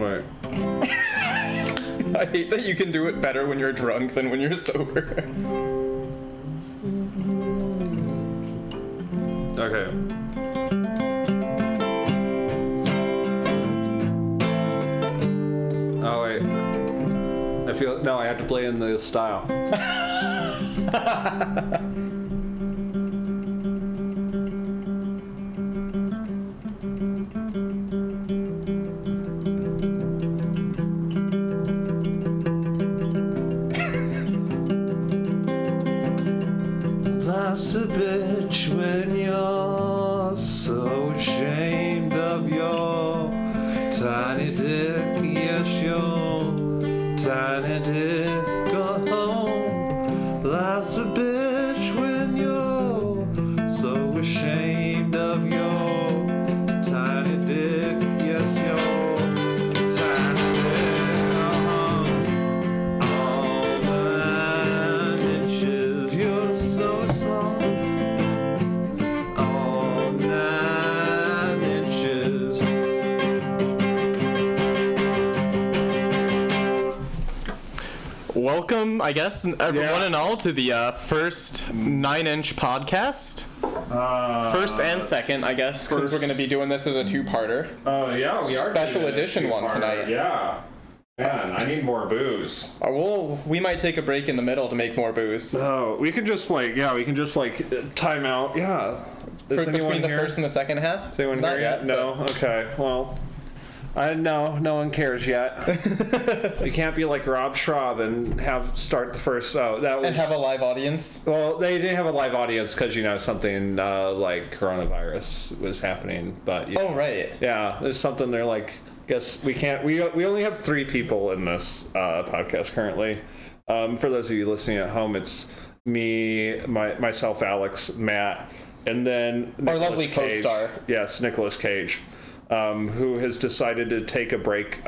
What? I hate that you can do it better when you're drunk than when you're sober. Okay. Oh wait. I have to play in the style. Life's a bitch when you're so ashamed of your tiny dick. Yes, your tiny dick. Go home. Life's a bitch when you're so ashamed of your tiny dick. Yes, your tiny dick. All 9 inches. You're so small. All 9 inches. Welcome, I guess, everyone and all, to the first 9-inch podcast. First and second, I guess, since we're going to be doing this as a two-parter. Yeah, we are. Special edition one tonight. Yeah. Man, I need more booze. We might take a break in the middle to make more booze. Oh, we can just time out. Yeah. Is anyone Between the here? first and the second half? Is anyone Not here yet? No? Okay, well, no one cares yet. We can't be like Rob Schraub and start the first, and have a live audience? Well, they didn't have a live audience because, something like coronavirus was happening, but... Oh, right. Yeah, there's something they're like, guess we can't, we only have 3 people in this podcast currently. For those of you listening at home, it's me, myself, Alex, Matt, and then our Nicolas lovely Cage. co-star. Yes, Nicolas Cage, who has decided to take a break.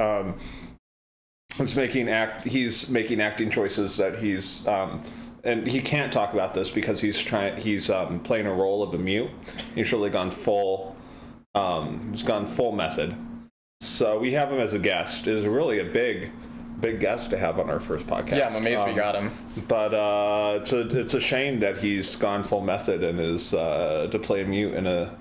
He's making acting choices that he's and he can't talk about this because he's playing a role of a mute. He's really gone full method. So we have him as a guest. It is really a big guest to have on our first podcast. Yeah, I'm amazed we got him. But it's a shame that he's gone full method and is to play a mute in a.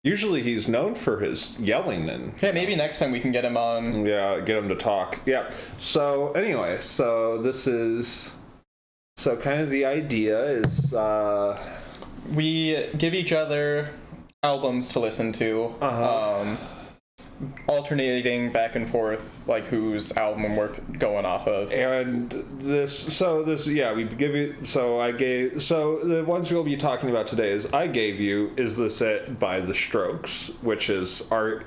Usually he's known for his yelling and. Yeah, maybe next time we can get him on. Yeah, get him to talk. Yeah. So anyway, this is. So kind of the idea is. We give each other albums to listen to. Alternating back and forth, like whose album we're going off of. And we give you. The ones we'll be talking about today is I gave you "Is This It" by The Strokes, which is by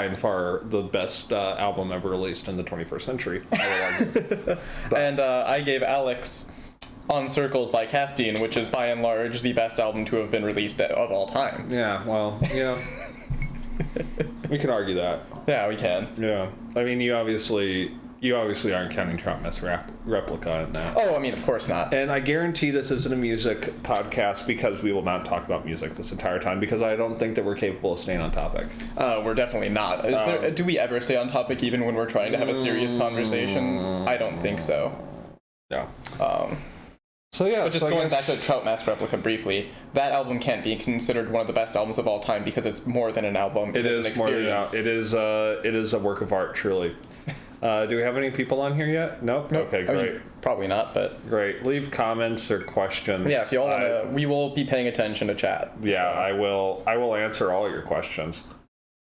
and far the best album ever released in the 21st century. And I gave Alex "On Circles" by Caspian, which is by and large the best album to have been released of all time. Yeah, well, we can argue that. Yeah, we can. Yeah, I mean, you obviously aren't counting Troutman's replica in that. Oh, I mean, of course not. And I guarantee this isn't a music podcast because we will not talk about music this entire time because I don't think that we're capable of staying on topic. We're definitely not. Do we ever stay on topic even when we're trying to have a serious conversation? I don't think so. No. So yeah, but just going back to Troutman's replica briefly, that album can't be considered one of the best albums of all time because it's more than an album. It is an experience. It is a work of art, truly. Do we have any people on here yet? Nope. Okay, great. I mean, probably not, but great. Leave comments or questions. Yeah, if y'all wanna, we will be paying attention to chat. Yeah, so. I will answer all your questions.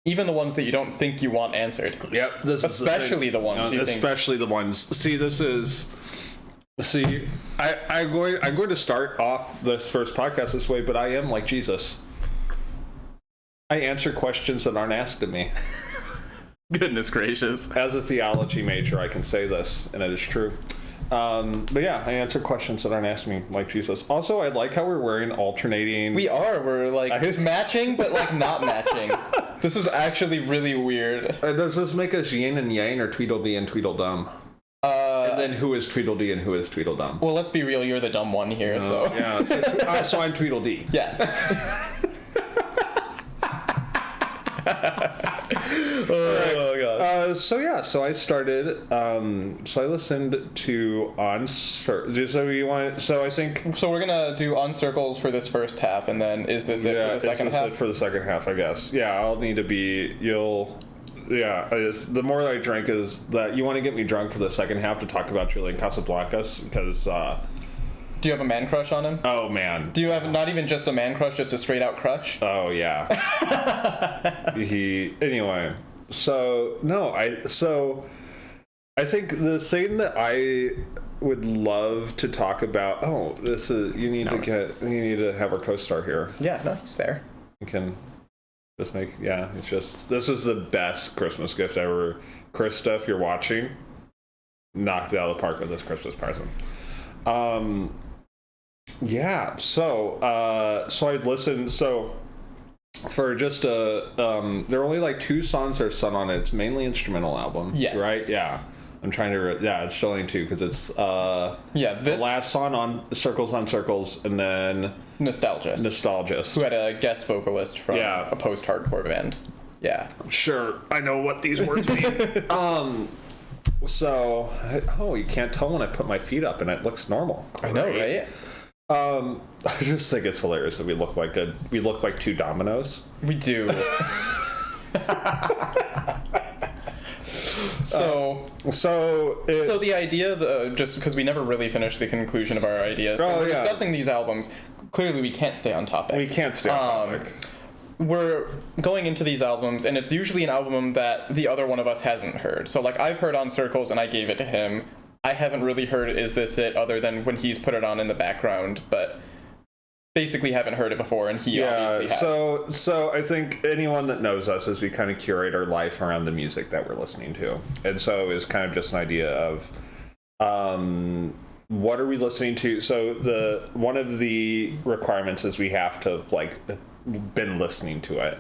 Even the ones that you don't think you want answered. Yep. Especially the ones you think. Especially the ones. I'm going to start off this first podcast this way, but I am like Jesus. I answer questions that aren't asked of me. Goodness gracious. As a theology major, I can say this, and it is true. But yeah, I answer questions that aren't asked me like Jesus. Also, I like how we're wearing alternating. We're like matching, but like not matching. This is actually really weird. Does this make us yin and yang or Tweedledee and Tweedledum? And then who is Tweedledee and who is Tweedledum? Well, let's be real, you're the dumb one here, so... Yeah, so I'm Tweedledee. Yes. Oh, God. So I started. So I listened to So I think. So we're gonna do on circles for this first half, and then is this it for the second half? It for the second half, I guess. Yeah, I'll need to be. The more I drink is that you want to get me drunk for the second half to talk about Julian Casablancas because. Do you have a man crush on him? Oh man. Do you have not even just a man crush, just a straight out crush? Oh yeah. Anyway. So I think the thing that I would love to talk about. Oh, you need to have our co-star here. Yeah, no, he's there. You can just this is the best Christmas gift ever. Krista, if you're watching, knocked it out of the park with this Christmas present. So I'd listen. So for just there are only like 2 songs that are sung on it. It's mainly instrumental album. Yes. Right? Yeah. I'm trying to. It's only 2 because it's the last song on Circles on Circles, and then Nostalgist, who had a guest vocalist from a post-hardcore band. Yeah. Sure. I know what these words mean. So, you can't tell when I put my feet up and it looks normal. I know, right? I just think it's hilarious that we look like 2 dominoes. We do. So the idea, just because we never really finished the conclusion of our ideas, so we're discussing these albums. Clearly, we can't stay on topic. We can't stay on topic. We're going into these albums, and it's usually an album that the other one of us hasn't heard. So, like, I've heard On Circles, and I gave it to him. I haven't really heard Is This It, other than when he's put it on in the background, but basically haven't heard it before, and he obviously has. So I think anyone that knows us is we kind of curate our life around the music that we're listening to. And so it's kind of just an idea of what are we listening to? So one of the requirements is we have to been listening to it.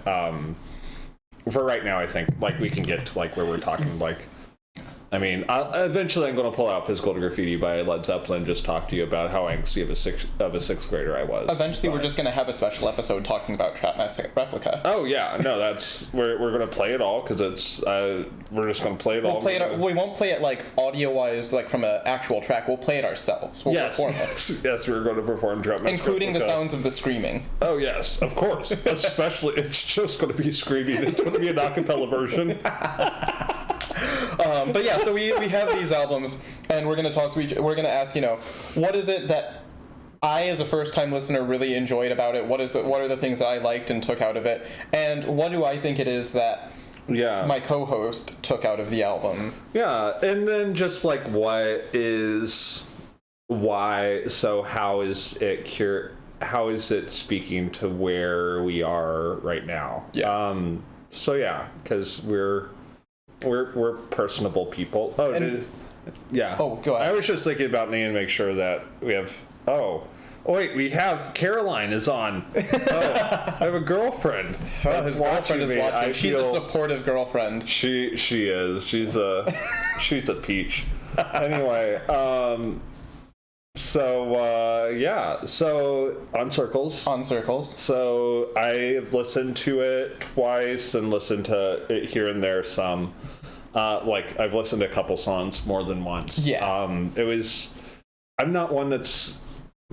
For right now, I think we can get to where we're talking eventually I'm going to pull out Physical Graffiti by Led Zeppelin and just talk to you about how angsty of a sixth grader I was. Eventually we're just going to have a special episode talking about Trap Massive Replica. Oh yeah, no, we're going to play it all because it's we're just going to play it all. We won't play it audio wise from an actual track. We'll play it ourselves. We'll perform it. Yes, we're going to perform Trap Massive including Replica. The sounds of the screaming. Oh yes, of course. Especially it's just going to be screaming. It's going to be an a cappella version. But yeah, so we have these albums, and we're going to we're going to ask, what is it that I, as a first-time listener, really enjoyed about it? What are the things that I liked and took out of it? And what do I think it is that my co-host took out of the album? Yeah, and then just how is it speaking to where we are right now? Yeah. Because we're personable people. Oh, go ahead. I was just thinking about me and make sure that we have. We have Caroline is on. I have a girlfriend. His girlfriend is watching. She's a supportive girlfriend. She is. She's a peach. Anyway, So On Circles. So I've listened to it twice and listened to it here and there some. I've listened to a couple songs more than once. Yeah. I'm not one that's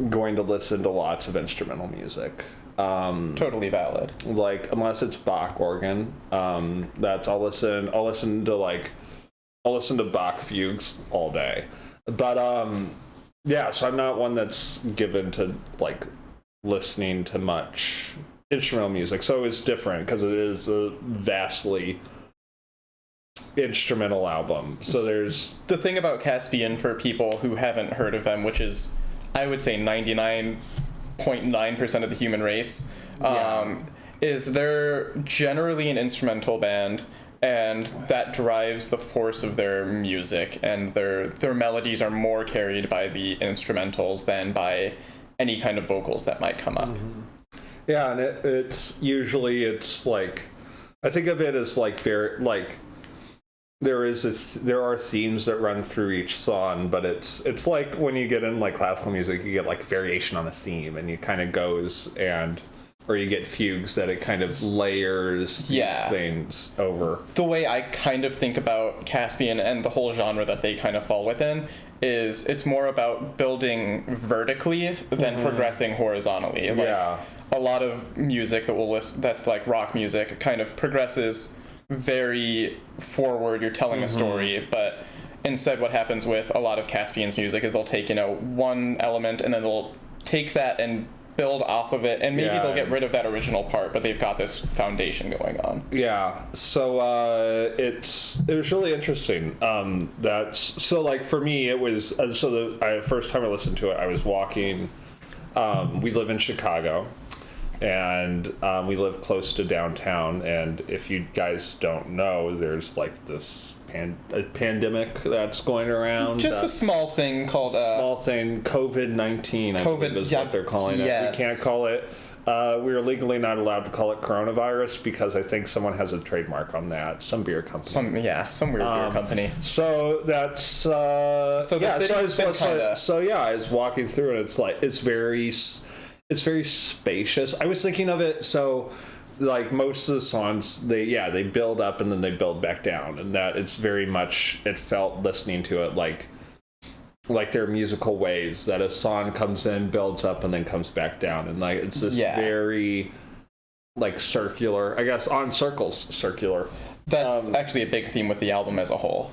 going to listen to lots of instrumental music. Totally valid. Unless it's Bach organ, I'll listen to Bach fugues all day. But so I'm not one that's given to listening to much instrumental music. So it's different because it is a vastly instrumental album. So there's the thing about Caspian, for people who haven't heard of them, which is I would say 99.9% of the human race, is they're generally an instrumental band, and that drives the force of their music, and their melodies are more carried by the instrumentals than by any kind of vocals that might come up. Mm-hmm. Yeah, and it's usually I think of it as very there are themes that run through each song, but it's like when you get in classical music, you get variation on a theme, and it kind of goes, and or you get fugues that it kind of layers these things over. The way I kind of think about Caspian and the whole genre that they kind of fall within is it's more about building vertically than progressing horizontally. Like, a lot of music that we'll list that's like rock music kind of progresses very forward. You're telling a story, but instead what happens with a lot of Caspian's music is they'll take, one element and then they'll take that and build off of it, and maybe they'll get rid of that original part, but they've got this foundation going on. So it was really interesting. For me it was the first time I listened to it, I was walking. We live in Chicago, and we live close to downtown, and if you guys don't know, there's like this a pandemic that's going around. Just a small thing called COVID-19, I think is what they're calling it. We can't call it. We are legally not allowed to call it coronavirus because I think someone has a trademark on that. Some beer company. Some weird beer company. So that's I was walking through and it's very spacious. I was thinking of it like most of the songs, they build up and then they build back down, and that it's very much, it felt listening to it like they're musical waves, that a song comes in, builds up, and then comes back down, and like it's this very like circular, I guess, on circles, circular. That's actually a big theme with the album as a whole.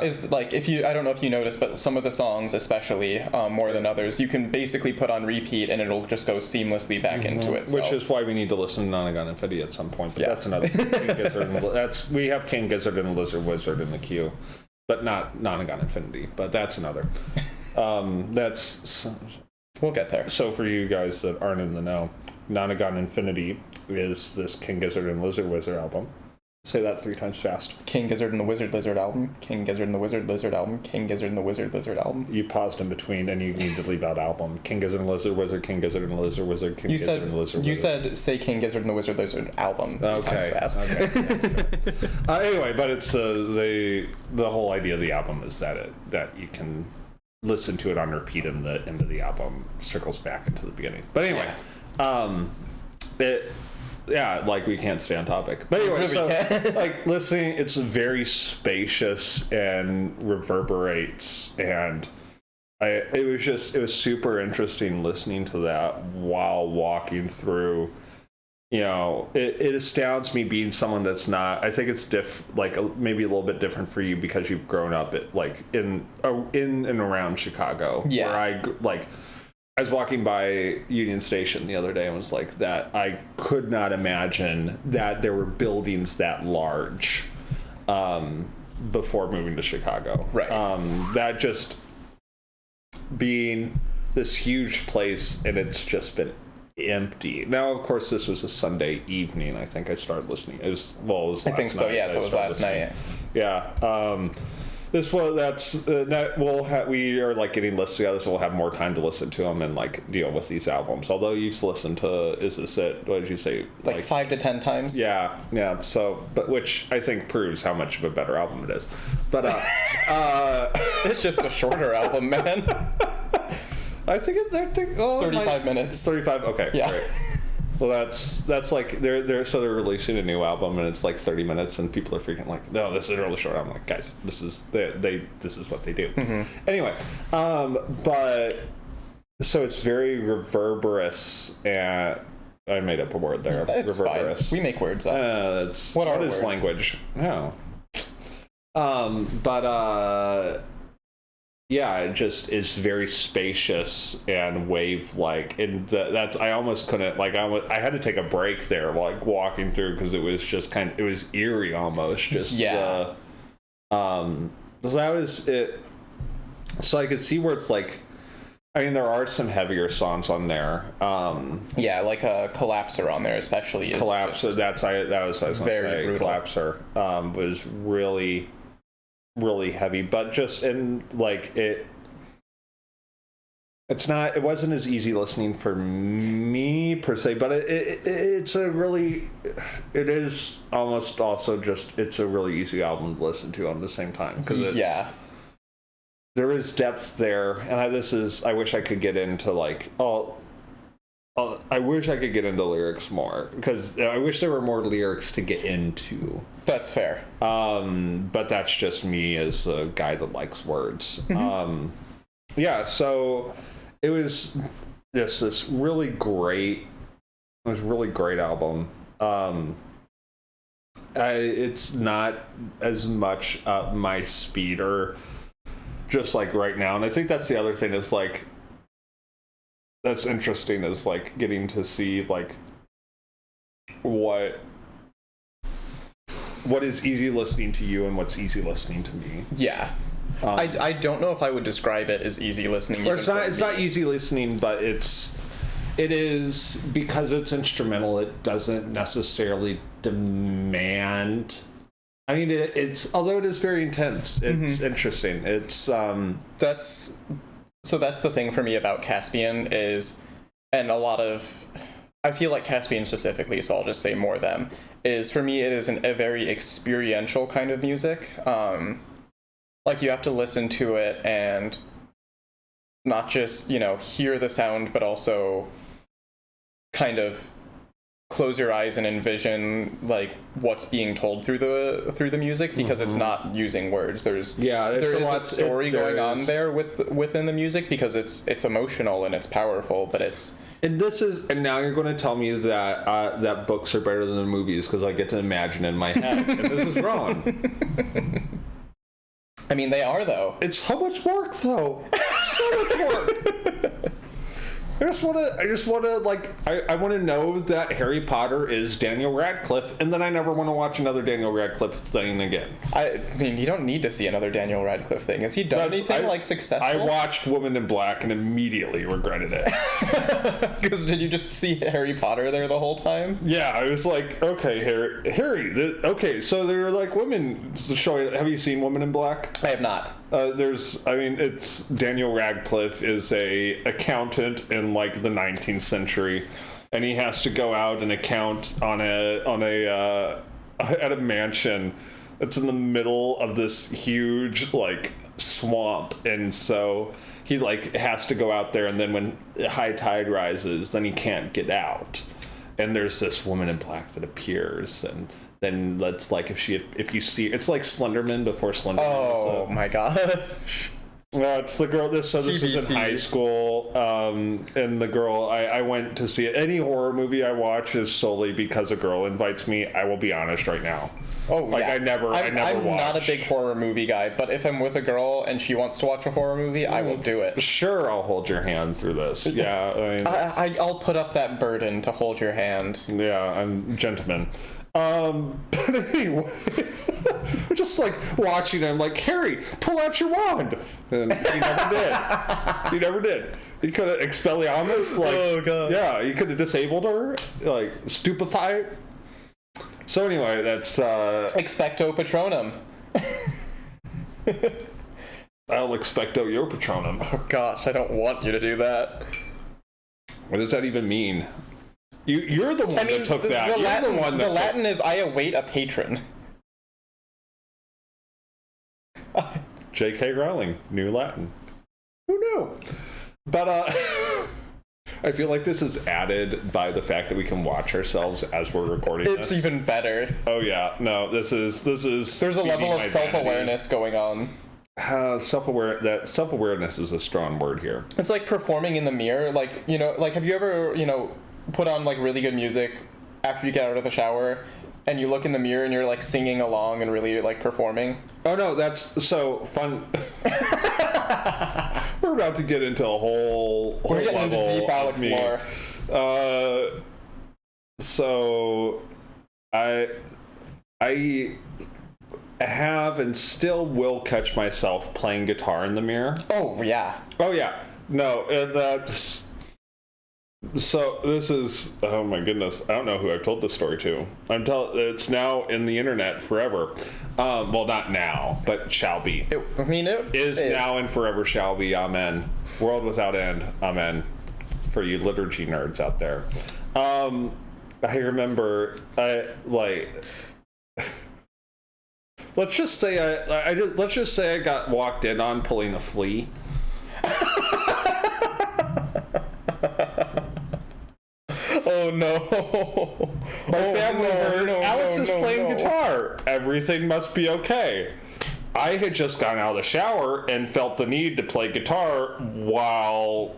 Is like, I don't know if you noticed, but some of the songs, especially more than others, you can basically put on repeat and it'll just go seamlessly back into it. Which is why we need to listen to Nonagon Infinity at some point. But that's another King Gizzard. We have King Gizzard and Lizard Wizard in the queue, but not Nonagon Infinity. But that's another. We'll get there. So for you guys that aren't in the know, Nonagon Infinity is this King Gizzard and Lizard Wizard album. Say that 3 times fast. King Gizzard and the Wizard Lizard album. King Gizzard and the Wizard Lizard album. King Gizzard and the Wizard Lizard album. You paused in between, and you need to leave out album. King Gizzard and Lizard Wizard. King Gizzard and Lizard Wizard. King Gizzard and Lizard Wizard. You said say King Gizzard and the Wizard Lizard album. 3 times fast. Okay. Anyway, but it's the whole idea of the album is that you can listen to it on repeat, and the end of the album circles back into the beginning. But anyway, like we can't stay on topic. But anyway, like listening, it's very spacious and reverberates, and it was super interesting listening to that while walking through. It astounds me being someone that's not. I think it's maybe a little bit different for you because you've grown up in and around Chicago. Yeah. Where I was walking by Union Station the other day and was like, that I could not imagine that there were buildings that large before moving to Chicago. Right. That just being this huge place, and it's just been empty. Now, of course, this was a Sunday evening. I think I started listening. It was last night. I think so, yeah. So it was last night. Yeah. We are like getting lists together, so we'll have more time to listen to them and like deal with these albums. Although you've listened to, is this it? What did you say? Like 5 to 10 times. Yeah. So, but which I think proves how much of a better album it is. But it's just a shorter album, man. I think 35 minutes. 35. Okay. Yeah. Great. Well, that's like they're releasing a new album and it's like 30 minutes and people are freaking like, no, this is really short. I'm like, guys, this is what they do. Mm-hmm. Anyway, but so it's very reverberous, and I made up a word there. It's reverberous. Fine. We make words up. What is language? No. Yeah, it just is very spacious and wave-like, and that's I almost couldn't I had to take a break there, like walking through, because it was just it was eerie almost. Just that was it. So I could see where it's like, I mean, there are some heavier songs on there. Like a Collapser on there, especially. Collapser. That was what I was going to say. Brutal. Collapser was really, really heavy, but just in like it wasn't as easy listening for me per se, but it is almost also just, it's a really easy album to listen to on the same time, because there is depth there, and I wish I could get into like I wish I could get into lyrics more, because I wish there were more lyrics to get into. That's fair. But that's just me as a guy that likes words. Yeah, so it was just this really great. It was a really great album. It's not as much up my speed, or just like right now, and I think that's the other thing is like that's interesting is like getting to see like what is easy listening to you and what's easy listening to me. Yeah. I don't know if I would describe it as easy listening. Or it's not easy listening, but it is, because it's instrumental, it doesn't necessarily demand. I mean, although it is very intense, it's interesting. It's that's the thing for me about Caspian is, and a lot of, I feel like Caspian specifically, so I'll just say more them, is for me it is a very experiential kind of music. Like you have to listen to it and not just, hear the sound, but also kind of close your eyes and envision like what's being told through the music, because it's not using words. There is a story going on there within the music, because it's emotional and it's powerful, but it's. And now you're going to tell me that that books are better than the movies because I get to imagine in my head, and this is wrong. I mean, they are, though. It's so much work, though. So much work. I just want to like, I want to know that Harry Potter is Daniel Radcliffe, and then I never want to watch another Daniel Radcliffe thing again. I mean, you don't need to see another Daniel Radcliffe thing. Has he done anything successful? I watched Woman in Black and immediately regretted it. Because did you just see Harry Potter there the whole time? Yeah, I was like, okay, Harry. Okay, so they're like women showing. Have you seen Woman in Black? I have not. It's Daniel Radcliffe is a accountant in like the 19th century, and he has to go out and account at a mansion that's in the middle of this huge like swamp, and so he like has to go out there, and then when high tide rises, then he can't get out, and there's this woman in black that appears, and then that's like if you see, it's like Slenderman before Slenderman. Oh my gosh. It's the girl. This was in high school, and the girl I went to see it. Any horror movie I watch is solely because a girl invites me. I will be honest right now. Oh, like yeah. I never I'm watch. Not a big horror movie guy, but if I'm with a girl and she wants to watch a horror movie, I will do it. Sure, I'll hold your hand through this. Yeah, I mean, I'll put up that burden to hold your hand. Yeah, I'm a gentleman. But anyway, just like watching him, like, Harry, pull out your wand, and he never did. He never did. He could have Expelliarmus, like, oh god, yeah, he could have disabled her, like, stupefied. So anyway, that's Expecto Patronum. I'll expecto your Patronum. Oh gosh, I don't want you to do that. What does that even mean? You're the one that took that. You're Latin, the one that Latin is I await a patron. J.K. Rowling, New Latin. Who knew? But I feel like this is added by the fact that we can watch ourselves as we're recording It's this. even better. Oh yeah, no, this is. There's a level of self-awareness going on. Self-awareness is a strong word here. It's like performing in the mirror. Like, have you ever, put on like really good music after you get out of the shower and you look in the mirror and you're like singing along and really like performing? Oh no, that's so fun. We're about to get into a whole We're getting level into deep Alex lore. So I have and still will catch myself playing guitar in the mirror. Oh yeah. No, and that's. So this is, oh my goodness, I don't know who I've told this story to. It's now in the internet forever. Well, not now, but shall be. It is now and forever shall be. Amen. World without end. Amen. For you liturgy nerds out there. I remember, let's just say I got walked in on pulling a flea. Oh no. My family heard Alex is playing guitar. Everything must be okay. I had just gotten out of the shower and felt the need to play guitar while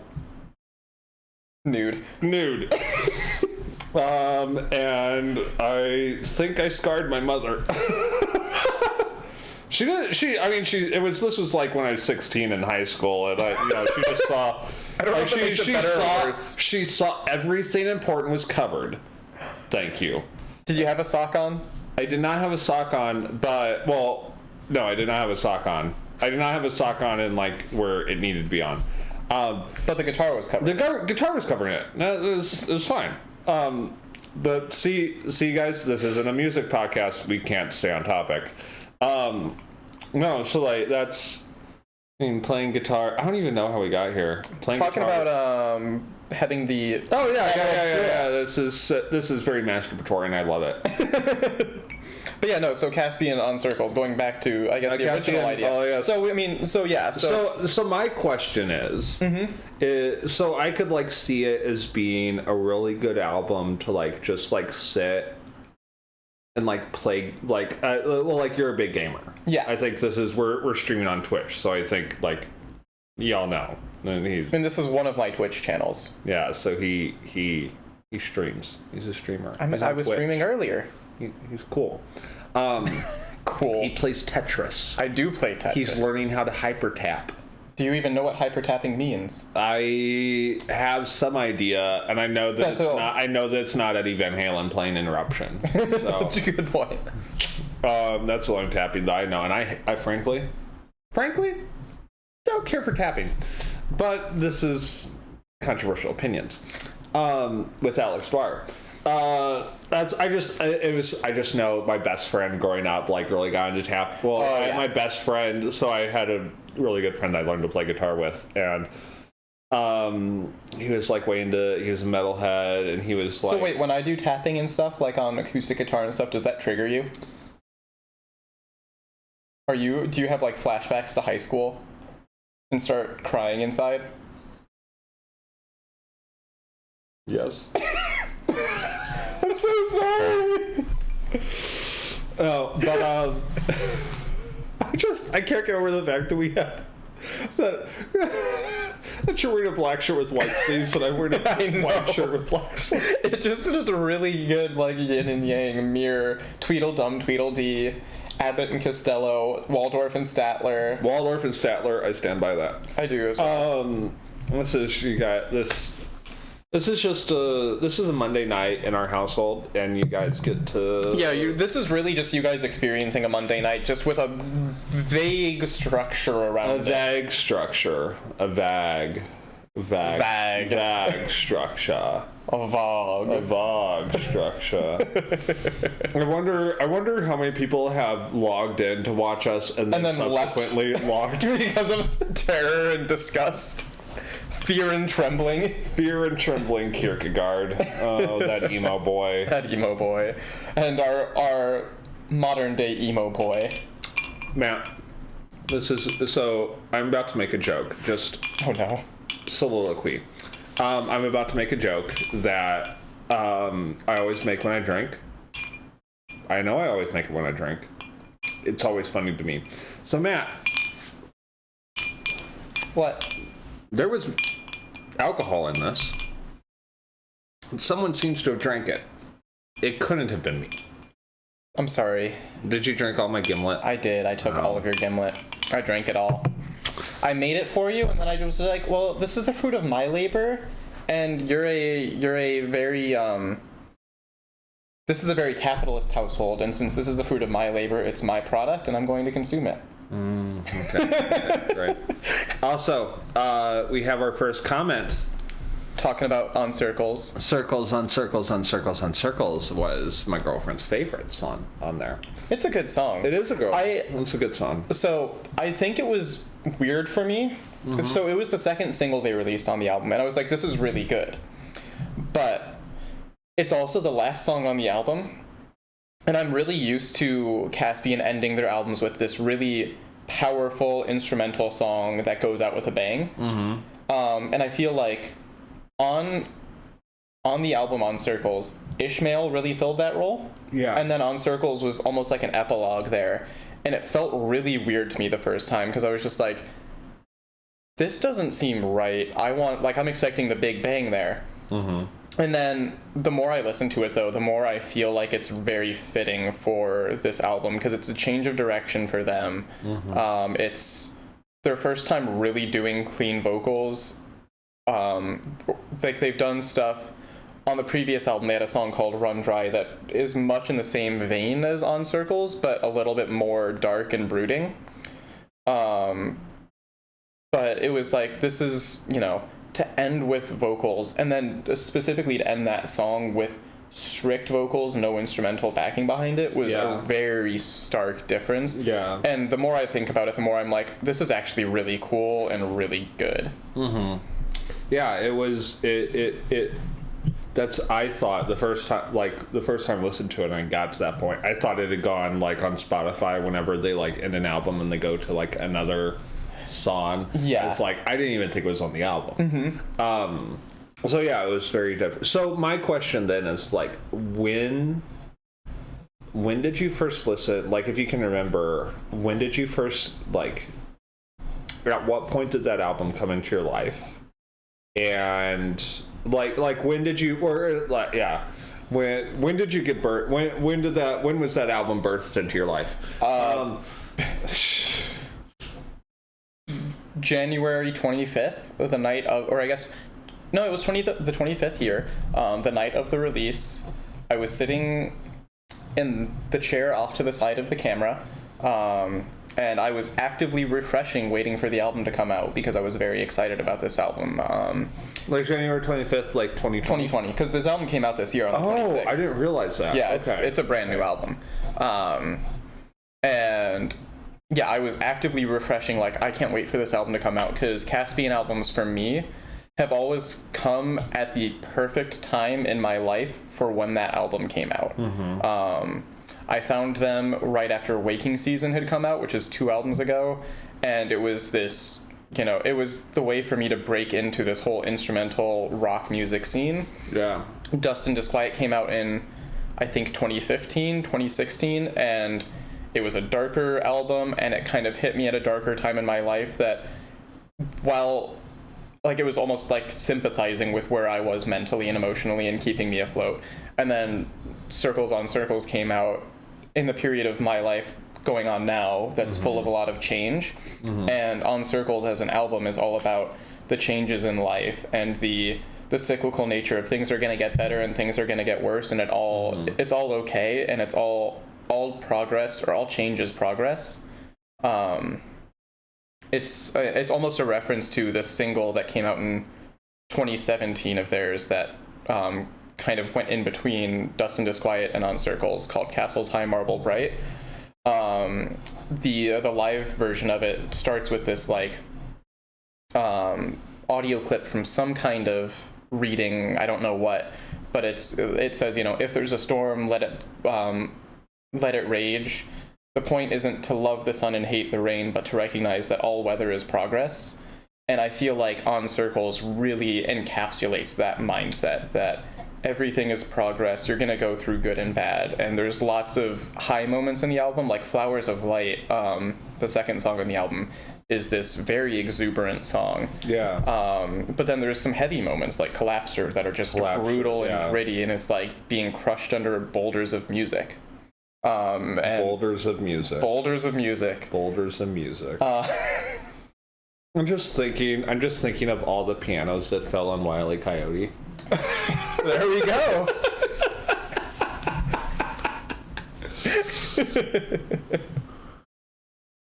nude. And I think I scarred my mother. This was like when I was 16 in high school, and she just saw. I don't know if it makes it better or worse. She saw everything important was covered. Thank you. Did you have a sock on? I did not have a sock on, but no, I did not have a sock on. I did not have a sock on in like where it needed to be on. But the guitar was covered. The guitar was covering it. No, it was fine. But see, guys, this isn't a music podcast. We can't stay on topic. No, so like that's. Playing guitar. I don't even know how we got here. Talking about having the. Oh yeah. This is very masturbatory, and I love it. But yeah, no. So Caspian on Circles, going back to I guess the original idea. Oh yes. So my question is, so I could like see it as being a really good album to like just like sit and like play like like you're a big gamer. Yeah. I think this is we're streaming on Twitch, so I think like y'all know. And this is one of my Twitch channels. Yeah, so he streams. He's a streamer. I was streaming earlier. He's cool. Cool. He plays Tetris. I do play Tetris. He's learning how to hyper tap. Do you even know what hyper tapping means? I have some idea, and I know that I know that it's not Eddie Van Halen playing Interruption. So that's a good point. That's what I'm tapping that I know, and I frankly don't care for tapping. But this is controversial opinions with Alex Dwyer. I just know my best friend growing up like really got into tap. Well, my best friend, so I had a really good friend I learned to play guitar with, and he was like he was a metalhead, and he was like. So wait, when I do tapping and stuff like on acoustic guitar and stuff, does that trigger you? Do you have like flashbacks to high school and start crying inside? Yes. I'm so sorry. Oh, but I can't get over the fact that we have that you're wearing a black shirt with white sleeves, and I'm wearing a white shirt with black sleeves. It just is a really good like yin and yang mirror. Tweedledum, Tweedledee, Abbott and Costello, Waldorf and Statler. Waldorf and Statler, I stand by that. I do as well. This is a Monday night in our household, and you guys get to. Yeah, this is really just you guys experiencing a Monday night, just with a vague structure around it. A vague structure. A vague structure. A vague structure. I wonder how many people have logged in to watch us and then subsequently logged because of terror and disgust. Fear and trembling, Kierkegaard. Oh, that emo boy. And our modern day emo boy. Matt, I'm about to make a joke. Just oh no, soliloquy. I'm about to make a joke that I always make when I drink. I know I always make it when I drink. It's always funny to me. So Matt, what? There was alcohol in this. Someone seems to have drank it. It couldn't have been me. I'm sorry. Did you drink all my gimlet? I did. I took all of your gimlet. I drank it all. I made it for you, and then I was like, well, this is the fruit of my labor, and you're a very this is a very capitalist household, and since this is the fruit of my labor, it's my product, and I'm going to consume it. Okay, great. Also, we have our first comment. Talking about on Circles. Circles on Circles on Circles on Circles was my girlfriend's favorite song on there. It's a good song. It is it's a good song. So, I think it was weird for me. Mm-hmm. So, it was the second single they released on the album, and I was like, this is really good. But it's also the last song on the album. And I'm really used to Caspian ending their albums with this really powerful instrumental song that goes out with a bang. Mm-hmm. And I feel like on on the album On Circles, Ishmael really filled that role. Yeah. And then On Circles was almost like an epilogue there. And it felt really weird to me the first time because I was just like, this doesn't seem right. I'm expecting the Big Bang there. Mm-hmm. And then the more I listen to it, though, the more I feel like it's very fitting for this album because it's a change of direction for them. Mm-hmm. It's their first time really doing clean vocals. Like they've done stuff on the previous album. They had a song called Run Dry that is much in the same vein as On Circles, but a little bit more dark and brooding. But it was like, this is, to end with vocals, and then specifically to end that song with strict vocals, no instrumental backing behind it, was a very stark difference. Yeah. And the more I think about it, the more I'm like, this is actually really cool and really good. Mm-hmm. Yeah, it was, I thought the first time I listened to it and I got to that point, I thought it had gone like on Spotify whenever they like end an album and they go to like another song. Yeah. It's like, I didn't even think it was on the album. Mm-hmm. So yeah, it was very different. So my question then is like, when did you first listen? Like, if you can remember, when did you first, like, at what point did that album come into your life? And like when did you, or like, yeah, when did you get birth? When was that album birthed into your life? January 25th, the night of, or I guess, no, it was the 25th year, the night of the release. I was sitting in the chair off to the side of the camera, and I was actively refreshing, waiting for the album to come out because I was very excited about this album. Like January 25th, like 2020? 2020, because this album came out this year on the 26th. Oh, I didn't realize that. Yeah, it's a brand new album. And yeah, I was actively refreshing, like, I can't wait for this album to come out, because Caspian albums, for me, have always come at the perfect time in my life for when that album came out. Mm-hmm. I found them right after Waking Season had come out, which is 2 albums ago, and it was this, it was the way for me to break into this whole instrumental rock music scene. Yeah. Dust and Disquiet came out in, I think, 2015, 2016, and it was a darker album, and it kind of hit me at a darker time in my life that, while, like, it was almost like sympathizing with where I was mentally and emotionally and keeping me afloat. And then Circles on Circles came out in the period of my life going on now that's full of a lot of change. Mm-hmm. And On Circles as an album is all about the changes in life and the cyclical nature of things are going to get better and things are going to get worse, and it's all okay, and it's all progress, or all change is progress. It's almost a reference to the single that came out in 2017 of theirs that kind of went in between Dust and Disquiet and On Circles, called Castles High, Marble Bright. The live version of it starts with this like audio clip from some kind of reading, I don't know what, but it says, if there's a storm, let it rage. The point isn't to love the sun and hate the rain, but to recognize that all weather is progress. And I feel like On Circles really encapsulates that mindset, that everything is progress. You're going to go through good and bad. And there's lots of high moments in the album, like Flowers of Light, the second song on the album, is this very exuberant song. Yeah. But then there's some heavy moments like Collapser that are just brutal and gritty, and it's like being crushed under boulders of music. And Boulders of music. Boulders of music. Boulders of music. I'm just thinking of all the pianos that fell on Wile E. Coyote. There we go.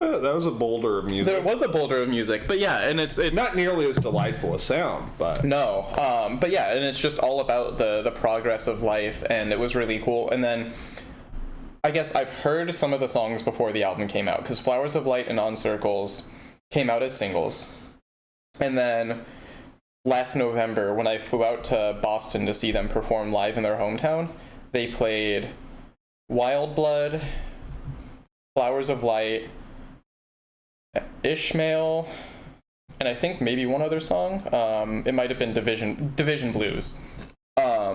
That was a boulder of music. There was a boulder of music, but yeah, and it's not nearly as delightful a sound, but no. But yeah, and it's just all about the progress of life, and it was really cool. And then I guess I've heard some of the songs before the album came out, because Flowers of Light and On Circles came out as singles. And then last November, when I flew out to Boston to see them perform live in their hometown, they played Wild Blood, Flowers of Light, Ishmael, and I think maybe one other song. It might have been Division Blues.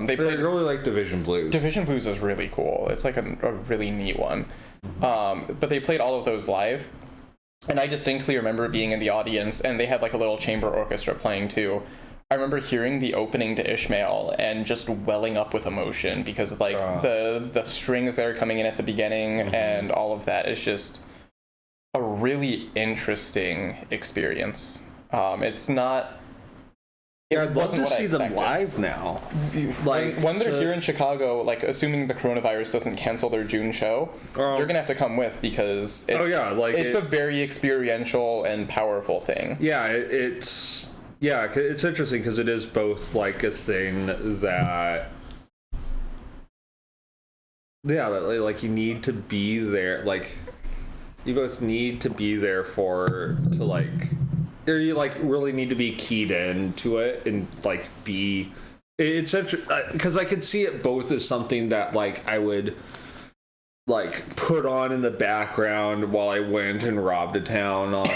They played really like Division Blues. Division Blues is really cool. It's like a really neat one. But they played all of those live, and I distinctly remember being in the audience, and they had like a little chamber orchestra playing too. I remember hearing the opening to Ishmael and just welling up with emotion because like the strings that are coming in at the beginning and all of that is just a really interesting experience. It's not. I'd love to see them live now. Like when they're here in Chicago, like assuming the coronavirus doesn't cancel their June show, you're gonna have to come with because it's a very experiential and powerful thing. Yeah, it's interesting because it is both like a thing that like you need to be there, like you both need to be there or you like really need to be keyed into it and like be. It's because I could see it both as something that like I would like put on in the background while I went and robbed a town on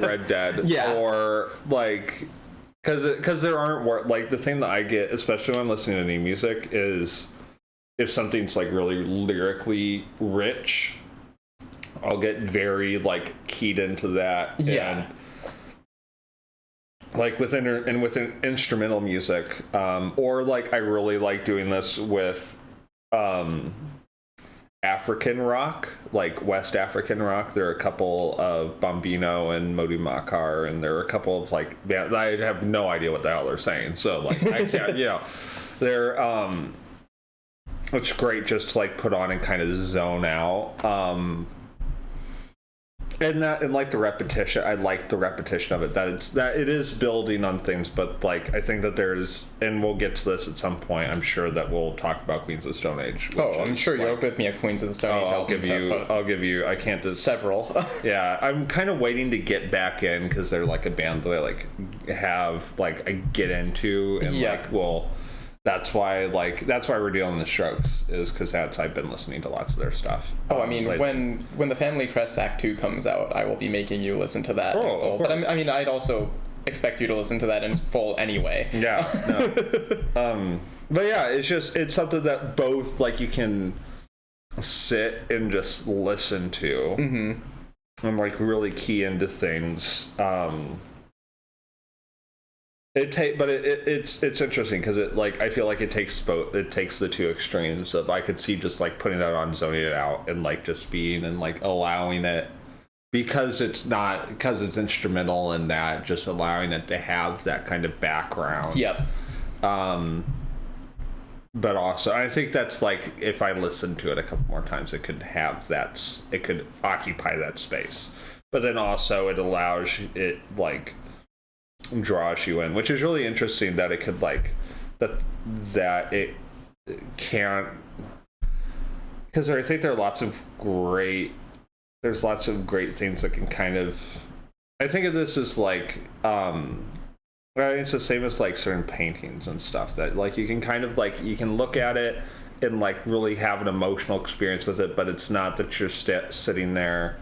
Red Dead, or like because there aren't like the thing that I get, especially when I'm listening to new music, is if something's like really lyrically rich, I'll get very like keyed into that. And like with instrumental music, or like I really like doing this with African rock, like West African rock. There are a couple of Bambino and Modu Makar, and there are a couple of like bands. I have no idea what the hell they're saying, so like I can't, they're it's great just to like put on and kind of zone out. And like the repetition, I like the repetition of it. That it is building on things, but like I think that there's, and we'll get to this at some point. I'm sure that we'll talk about Queens of the Stone Age. I'm sure you'll give me a Queens of the Stone Age. I'll give you. I can't just several. Yeah, I'm kind of waiting to get back in because they're like a band that I like have like I get into and like that's why we're dealing the Strokes, is because I've been listening to lots of their stuff. I mean, when the Family Crest Act 2 comes out, I will be making you listen to that in full. But I mean, I'd also expect you to listen to that in full anyway. Yeah. No. But yeah, it's something that both like you can sit and just listen to, and like really key into things. It's interesting because it like I feel like it takes the two extremes of I could see just like putting that on, zoning it out, and like just being and like allowing it because it's instrumental, and that just allowing it to have that kind of background. But also I think that's like if I listened to it a couple more times, it could occupy that space, but then also it allows it like draws you in, which is really interesting that it could like that it can't, because I think there's lots of great things that can kind of, I think of this as like it's the same as like certain paintings and stuff that like you can kind of like you can look at it and like really have an emotional experience with it, but it's not that you're sitting there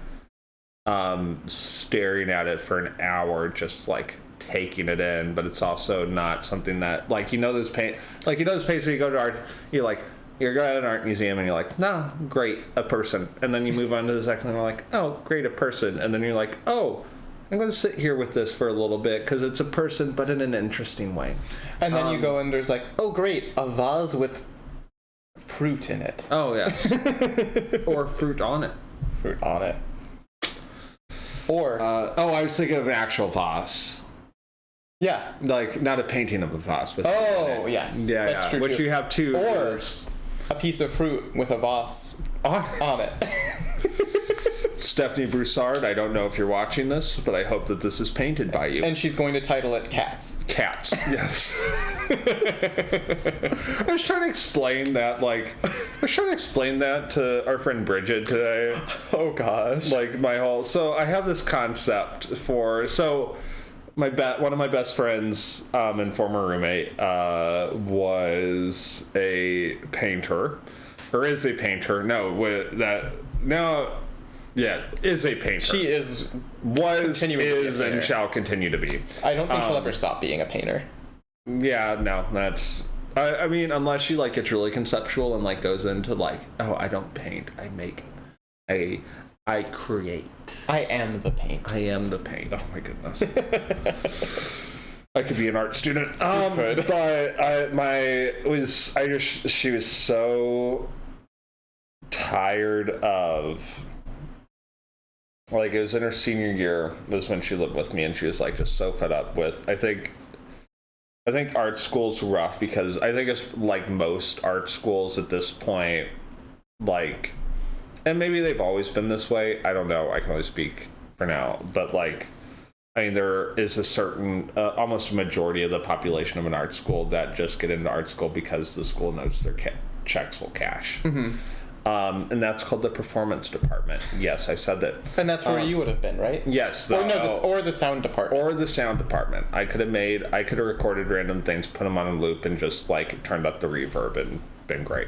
staring at it for an hour just like taking it in. But it's also not something that like those paints where you go to art, you're at an art museum and you're like, no, great, a person, and then you move on to the second and you're like, oh great, a person, and then you're like, oh, I'm going to sit here with this for a little bit because it's a person but in an interesting way, and then you go and there's like, oh great, a vase with fruit in it. Oh yes. Or fruit on it. Or I was thinking of an actual vase. Yeah, like not a painting of a vase. With yes, yeah, that's true. Which too. You have two. Or a piece of fruit with a vase on it. Stephanie Broussard, I don't know if you're watching this, but I hope that this is painted by you. And she's going to title it Cats. Cats, yes. I was trying to explain that to our friend Bridget today. Oh gosh. Like so I have this concept for, one of my best friends and former roommate was a painter, or is a painter. Is a painter. She is, and shall continue to be. I don't think she'll ever stop being a painter. Yeah, no, that's I mean, unless she like gets really conceptual and like goes into like, oh, I don't paint, I make, I create. I am the paint. I am the paint. Oh my goodness. I could be an art student. But she was so tired of, like, it was in her senior year was when she lived with me, and she was like just so fed up with, I think art school's rough because I think it's like most art schools at this point, like, and maybe they've always been this way, I don't know, I can only speak for now, but like, I mean, there is a certain, almost a majority of the population of an art school that just get into art school because the school knows their checks will cash. Mm-hmm. And that's called the performance department. Yes, I said that. And that's where you would have been, right? Yes. Or the sound department. Or the sound department. I could have recorded random things, put them on a loop, and just like turned up the reverb and been great.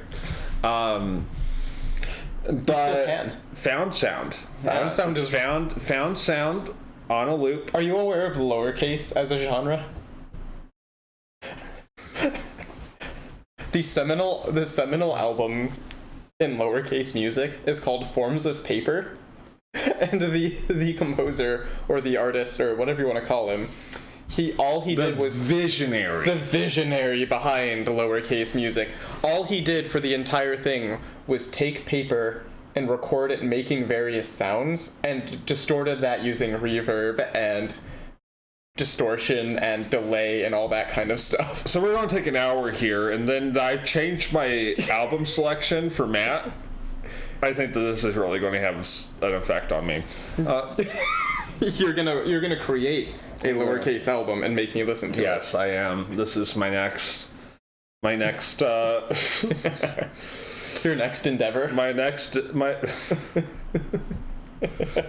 But found sound. Found sound on a loop. Are you aware of lowercase as a genre? The seminal album in lowercase music is called Forms of Paper, and the composer or the artist or whatever you want to call him, he did was visionary. The visionary behind lowercase music. All he did for the entire thing was take paper and record it making various sounds and distorted that using reverb and distortion and delay and all that kind of stuff. So we're going to take an hour here, and then I've changed my album selection for Matt. I think that this is really going to have an effect on me. You're gonna create a lowercase album and make me listen to it. Yes, I am. This is my next Your next endeavor?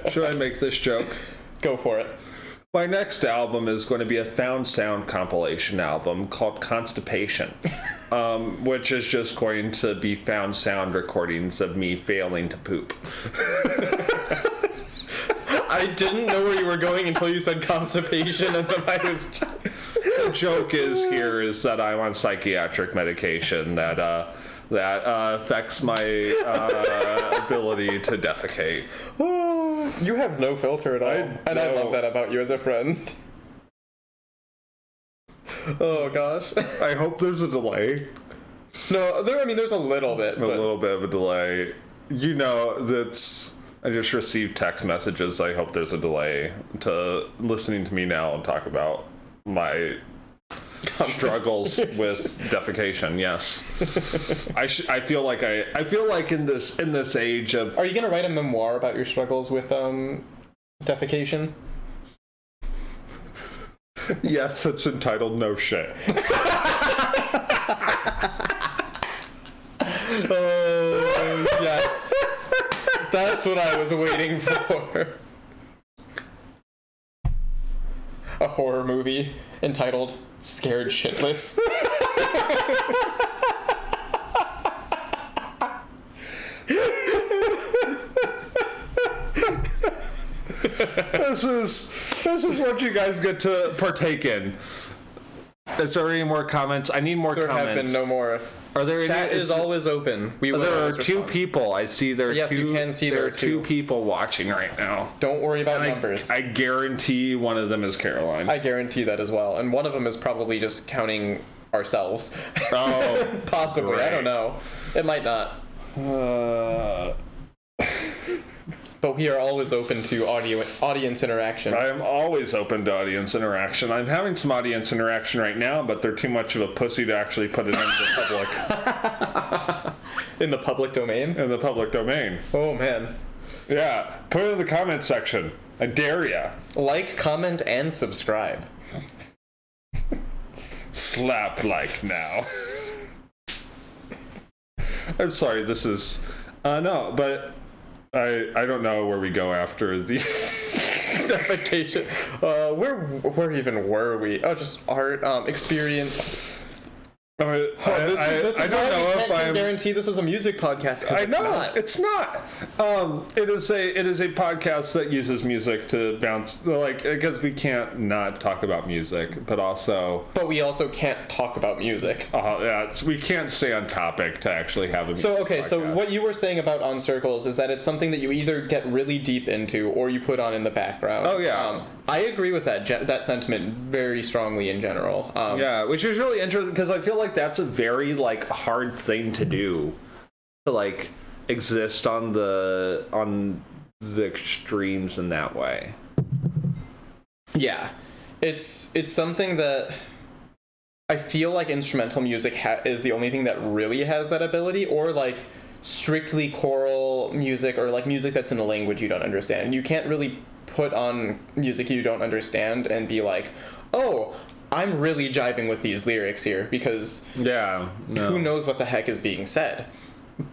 Should I make this joke? Go for it. My next album is going to be a found sound compilation album called Constipation, which is just going to be found sound recordings of me failing to poop. I didn't know where you were going until you said constipation, and then I was... The joke is that I'm on psychiatric medication that affects my ability to defecate. You have no filter at all, I love that about you as a friend. Oh gosh. I hope there's a delay. No, there's a little bit. A little bit of a delay. You know, I just received text messages. I hope there's a delay to listening to me now and talk about my struggles with defecation. Yes. I feel like in this age of... Are you gonna write a memoir about your struggles with defecation? Yes, it's entitled No Shit. Oh yeah. That's what I was waiting for. A horror movie entitled Scared Shitless. This is what you guys get to partake in. Is there any more comments? I need more comments. There have been no more. Are there any? Chat is always open. There are two people. I see there. Yes, you can see there are two people watching right now. Don't worry about numbers. I guarantee one of them is Caroline. I guarantee that as well, and one of them is probably just counting ourselves. Oh, possibly. Right. I don't know. It might not. But we are always open to audience interaction. I am always open to audience interaction. I'm having some audience interaction right now, but they're too much of a pussy to actually put it into the public. In the public domain? In the public domain. Oh, man. Yeah. Put it in the comment section. I dare ya. Like, comment, and subscribe. Slap like now. I'm sorry, this is... no, but... I don't know where we go after the defecation. Where even were we? Oh, just art, experience. I don't know if I guarantee this is a music podcast. I know it's not. It is a podcast that uses music to bounce, like, because we can't not talk about music, but we also can't talk about music. Yeah, we can't stay on topic to actually have a music podcast. So what you were saying about On Circles is that it's something that you either get really deep into or you put on in the background. Oh yeah. I agree with that sentiment very strongly in general. Yeah, which is really interesting because I feel like that's a very like hard thing to do, to like exist on the extremes in that way. Yeah, it's something that I feel like instrumental music is the only thing that really has that ability, or like strictly choral music, or like music that's in a language you don't understand. You can't really put on music you don't understand and be like, oh, I'm really jiving with these lyrics here, because who knows what the heck is being said.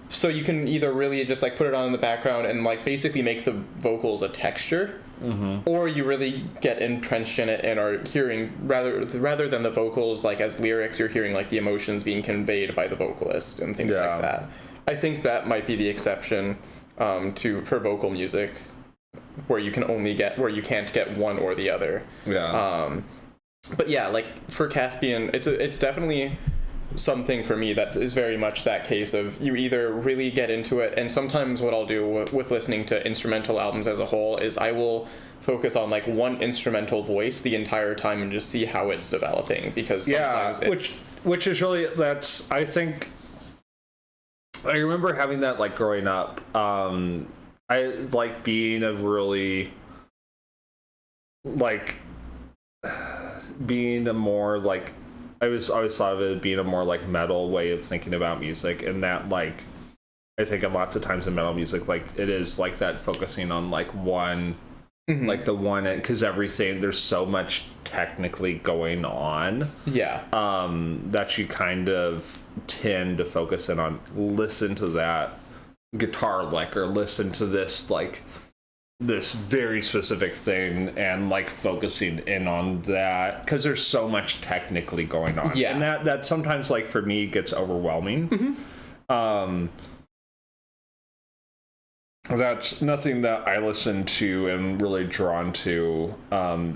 So you can either really just like put it on in the background and like basically make the vocals a texture, or you really get entrenched in it and are hearing rather than the vocals like as lyrics, you're hearing like the emotions being conveyed by the vocalist and things like that. I think that might be the exception for vocal music, where you can't get one or the other. But yeah, like for Caspian, it's definitely something for me that is very much that case of you either really get into it, and sometimes what I'll do with listening to instrumental albums as a whole is I will focus on like one instrumental voice the entire time and just see how it's developing, because sometimes which is really, that's, I think I remember having that like growing up. I like being a really like being a more like I always thought of it being a more like metal way of thinking about music, and that like I think lots of times in metal music like it is like that focusing on like one like the one, because there's so much technically going on that you kind of tend to focus in on, listen to that guitar lick or listen to this like this very specific thing, and like focusing in on that because there's so much technically going on, and that sometimes like for me gets overwhelming. That's nothing that I listen to and really drawn to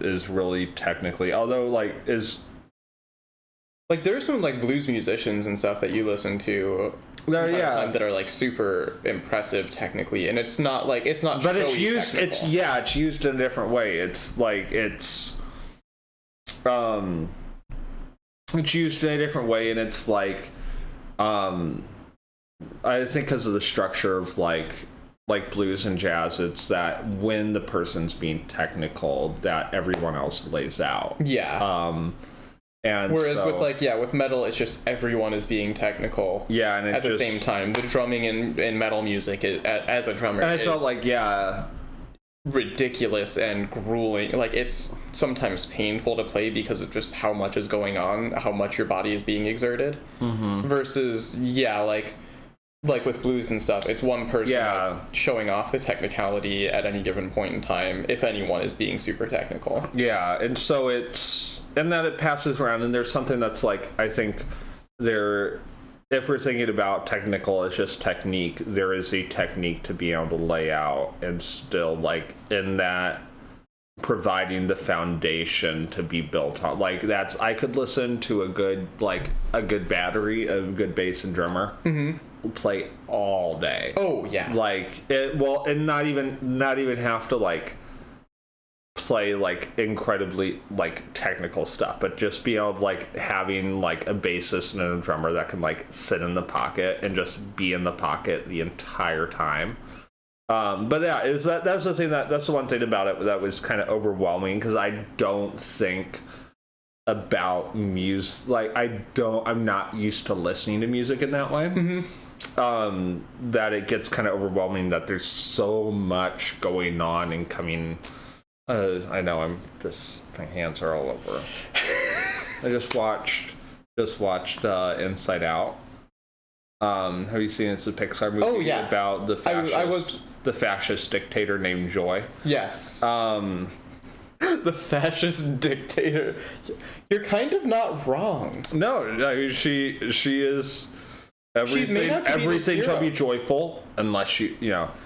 is really technically, although like is like there's some like blues musicians and stuff that you listen to that are like super impressive technically, and it's not but it's used technical. It's used in a different way. It's like it's used in a different way, and it's like I think because of the structure of like blues and jazz, it's that when the person's being technical that everyone else lays out. And whereas with metal, it's just everyone is being technical. And at the same time, the drumming in metal music as a drummer, and I felt like ridiculous and grueling. Like it's sometimes painful to play because of just how much is going on, how much your body is being exerted. Versus like with blues and stuff, it's one person that's showing off the technicality at any given point in time, if anyone is being super technical. And so and that it passes around, and there's something that's like, I think if we're thinking about technical as just technique, there is a technique to be able to lay out and still like in that providing the foundation to be built on. Like I could listen to a good battery, a good bass and drummer play all day. Like and not even have to like play like incredibly like technical stuff, but just be able to like having like a bassist and a drummer that can like sit in the pocket and just be in the pocket the entire time. But yeah, that's the one thing about it that was kind of overwhelming, because I don't think about music like I'm not used to listening to music in that way. That it gets kind of overwhelming that there's so much going on and coming. I know my hands are all over. I just watched Inside Out. Have you seen it's a Pixar movie about the fascist dictator named Joy? Yes. The fascist dictator. You're kind of not wrong. No, I mean, she is She's made everything. out to be the Everything shall be hero. joyful unless she,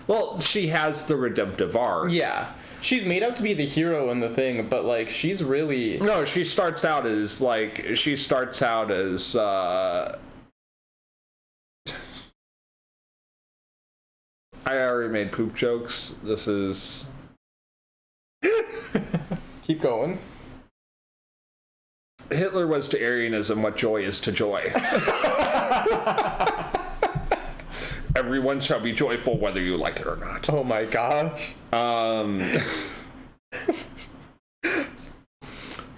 Well, she has the redemptive arc. Yeah. She's made out to be the hero in the thing, but like she's really No, she starts out as I already made poop jokes. This is keep going. Hitler was to Aryanism what joy is to joy. Everyone shall be joyful whether you like it or not. Oh my gosh.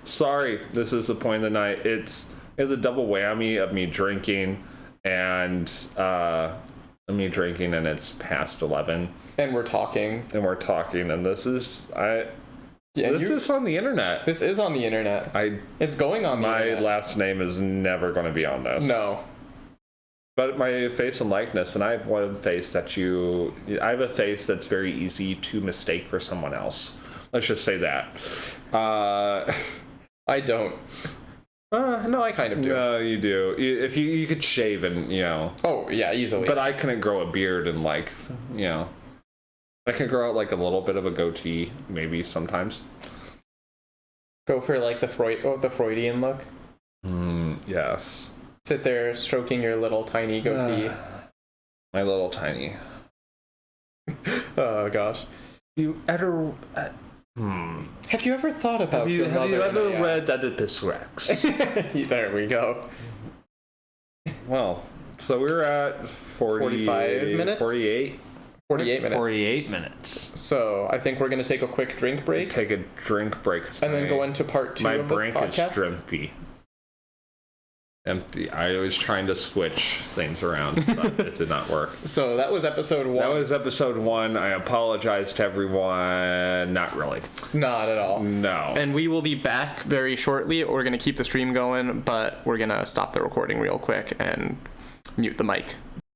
Sorry, this is the point of the night. It's a double whammy of me drinking and it's past 11 And we're talking. and this is this is on the internet. This is on the internet. It's going on the internet. My last name is never going to be on this. No. But my face and likeness, and I have one face I have a face that's very easy to mistake for someone else. Let's just say that. I don't. No, I kind of do. No, you do. If you could shave and, Oh, yeah, easily. But I couldn't grow a beard and, I can grow out, a little bit of a goatee, maybe sometimes. Go for, the Freudian look? Yes. Sit there stroking your little tiny goatee. My little tiny. Oh, gosh. You ever... Have you ever thought about Have you ever read Oedipus Rex? There we go. Well, so we're at 45 minutes? 48 minutes. 48 minutes. So I think we're going to take a quick drink break. Take a drink break. And then go into part 2 of this podcast. My drink is drimpy. Empty. I was trying to switch things around, but it did not work. So that was episode 1. That was episode 1. I apologize to everyone. Not really. Not at all. No. And we will be back very shortly. We're going to keep the stream going, but we're going to stop the recording real quick and mute the mic.